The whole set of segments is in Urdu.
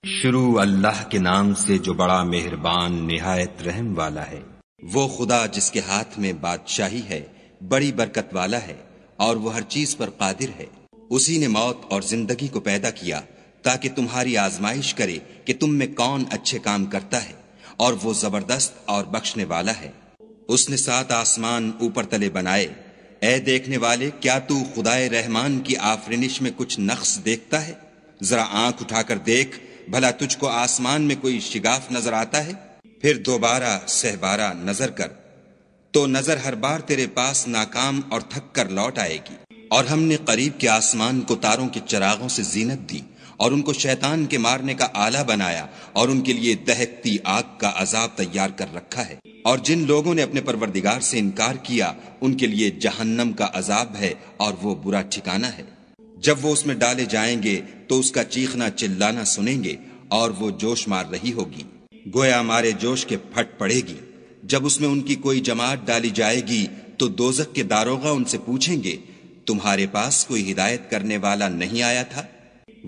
شروع اللہ کے نام سے جو بڑا مہربان نہایت رحم والا ہے۔ وہ خدا جس کے ہاتھ میں بادشاہی ہے، بڑی برکت والا ہے اور وہ ہر چیز پر قادر ہے۔ اسی نے موت اور زندگی کو پیدا کیا تاکہ تمہاری آزمائش کرے کہ تم میں کون اچھے کام کرتا ہے، اور وہ زبردست اور بخشنے والا ہے۔ اس نے 7 آسمان اوپر تلے بنائے۔ اے دیکھنے والے، کیا تو خدائے رحمان کی آفرینش میں کچھ نقص دیکھتا ہے؟ ذرا آنکھ اٹھا کر دیکھ، بھلا تجھ کو آسمان میں کوئی شگاف نظر آتا ہے؟ پھر دوبارہ سہبارہ نظر کر تو نظر ہر بار تیرے پاس ناکام اور تھک کر لوٹ آئے گی۔ اور ہم نے قریب کے آسمان کو تاروں کے چراغوں سے زینت دی اور ان کو شیطان کے مارنے کا آلہ بنایا، اور ان کے لیے دہکتی آگ کا عذاب تیار کر رکھا ہے۔ اور جن لوگوں نے اپنے پروردگار سے انکار کیا، ان کے لیے جہنم کا عذاب ہے اور وہ برا ٹھکانہ ہے۔ جب وہ اس میں ڈالے جائیں گے تو اس کا چیخنا چلانا سنیں گے، اور وہ جوش مار رہی ہوگی، گویا مارے جوش کے پھٹ پڑے گی۔ جب اس میں ان کی کوئی جماعت ڈالی جائے گی تو دوزخ کے داروغہ ان سے پوچھیں گے، تمہارے پاس کوئی ہدایت کرنے والا نہیں آیا تھا؟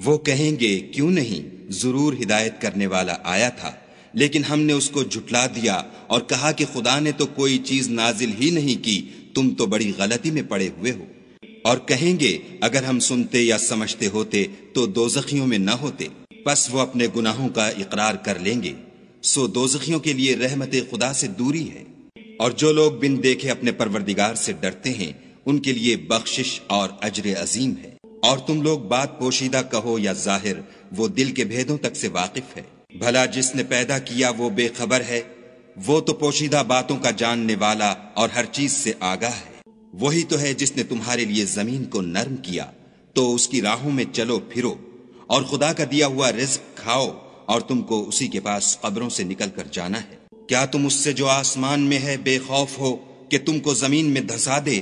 وہ کہیں گے، کیوں نہیں، ضرور ہدایت کرنے والا آیا تھا، لیکن ہم نے اس کو جھٹلا دیا اور کہا کہ خدا نے تو کوئی چیز نازل ہی نہیں کی، تم تو بڑی غلطی میں پڑے ہوئے ہو۔ اور کہیں گے، اگر ہم سنتے یا سمجھتے ہوتے تو دوزخیوں میں نہ ہوتے۔ پس وہ اپنے گناہوں کا اقرار کر لیں گے، سو دوزخیوں کے لیے رحمت خدا سے دوری ہے۔ اور جو لوگ بن دیکھے اپنے پروردگار سے ڈرتے ہیں، ان کے لیے بخشش اور اجر عظیم ہے۔ اور تم لوگ بات پوشیدہ کہو یا ظاہر، وہ دل کے بھیدوں تک سے واقف ہے۔ بھلا جس نے پیدا کیا وہ بے خبر ہے؟ وہ تو پوشیدہ باتوں کا جاننے والا اور ہر چیز سے آگاہ ہے۔ وہی تو ہے جس نے تمہارے لیے زمین کو نرم کیا، تو اس کی راہوں میں چلو پھرو، اور خدا کا دیا ہوا رزق کھاؤ، اور تم کو اسی کے پاس قبروں سے نکل کر جانا ہے۔ کیا تم اس سے جو آسمان میں ہے بے خوف ہو کہ تم کو زمین میں دھسا دے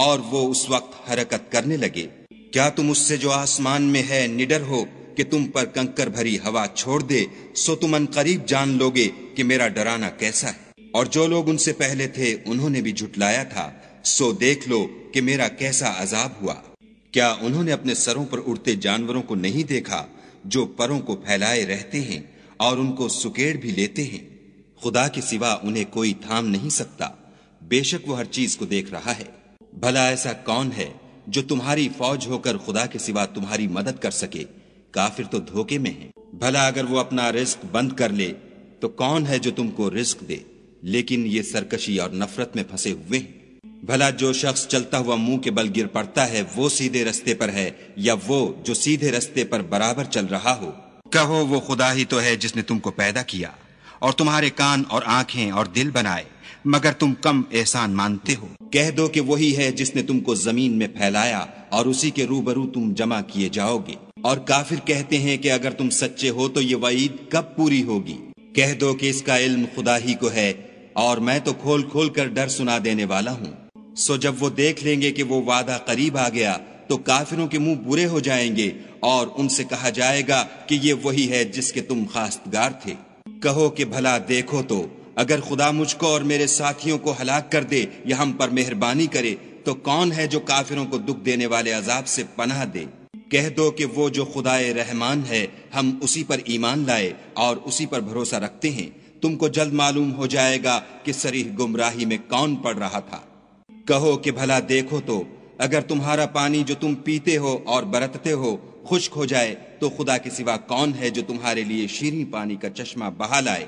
اور وہ اس وقت حرکت کرنے لگے؟ کیا تم اس سے جو آسمان میں ہے نڈر ہو کہ تم پر کنکر بھری ہوا چھوڑ دے؟ سو تم ان قریب جان لوگے کہ میرا ڈرانا کیسا ہے۔ اور جو لوگ ان سے پہلے تھے انہوں نے بھی جھٹلایا تھا، سو دیکھ لو کہ میرا کیسا عذاب ہوا۔ کیا انہوں نے اپنے سروں پر اڑتے جانوروں کو نہیں دیکھا جو پروں کو پھیلائے رہتے ہیں اور ان کو سکیڑ بھی لیتے ہیں؟ خدا کے سوا انہیں کوئی تھام نہیں سکتا، بے شک وہ ہر چیز کو دیکھ رہا ہے۔ بھلا ایسا کون ہے جو تمہاری فوج ہو کر خدا کے سوا تمہاری مدد کر سکے؟ کافر تو دھوکے میں ہیں۔ بھلا اگر وہ اپنا رزق بند کر لے تو کون ہے جو تم کو رزق دے؟ لیکن یہ سرکشی اور نفرت میں پھنسے ہوئے ہیں۔ بھلا جو شخص چلتا ہوا منہ کے بل گر پڑتا ہے وہ سیدھے رستے پر ہے، یا وہ جو سیدھے رستے پر برابر چل رہا ہو؟ کہو، وہ خدا ہی تو ہے جس نے تم کو پیدا کیا اور تمہارے کان اور آنکھیں اور دل بنائے، مگر تم کم احسان مانتے ہو۔ کہہ دو کہ وہی ہے جس نے تم کو زمین میں پھیلایا اور اسی کے روبرو تم جمع کیے جاؤ گے۔ اور کافر کہتے ہیں کہ اگر تم سچے ہو تو یہ وعید کب پوری ہوگی؟ کہہ دو کہ اس کا علم خدا ہی کو ہے، اور میں تو کھول کھول کر ڈر سنا دینے والا ہوں۔ سو جب وہ دیکھ لیں گے کہ وہ وعدہ قریب آ گیا تو کافروں کے منہ برے ہو جائیں گے، اور ان سے کہا جائے گا کہ یہ وہی ہے جس کے تم خواستگار تھے۔ کہو کہ بھلا دیکھو تو، اگر خدا مجھ کو اور میرے ساتھیوں کو ہلاک کر دے یا ہم پر مہربانی کرے تو کون ہے جو کافروں کو دکھ دینے والے عذاب سے پناہ دے؟ کہہ دو کہ وہ جو خدائے رحمان ہے، ہم اسی پر ایمان لائے اور اسی پر بھروسہ رکھتے ہیں۔ تم کو جلد معلوم ہو جائے گا کہ صریح گمراہی میں کون پڑ رہا تھا۔ کہو کہ بھلا دیکھو تو، اگر تمہارا پانی جو تم پیتے ہو اور برتتے ہو خشک ہو جائے تو خدا کے سوا کون ہے جو تمہارے لیے شیریں پانی کا چشمہ بہا لائے؟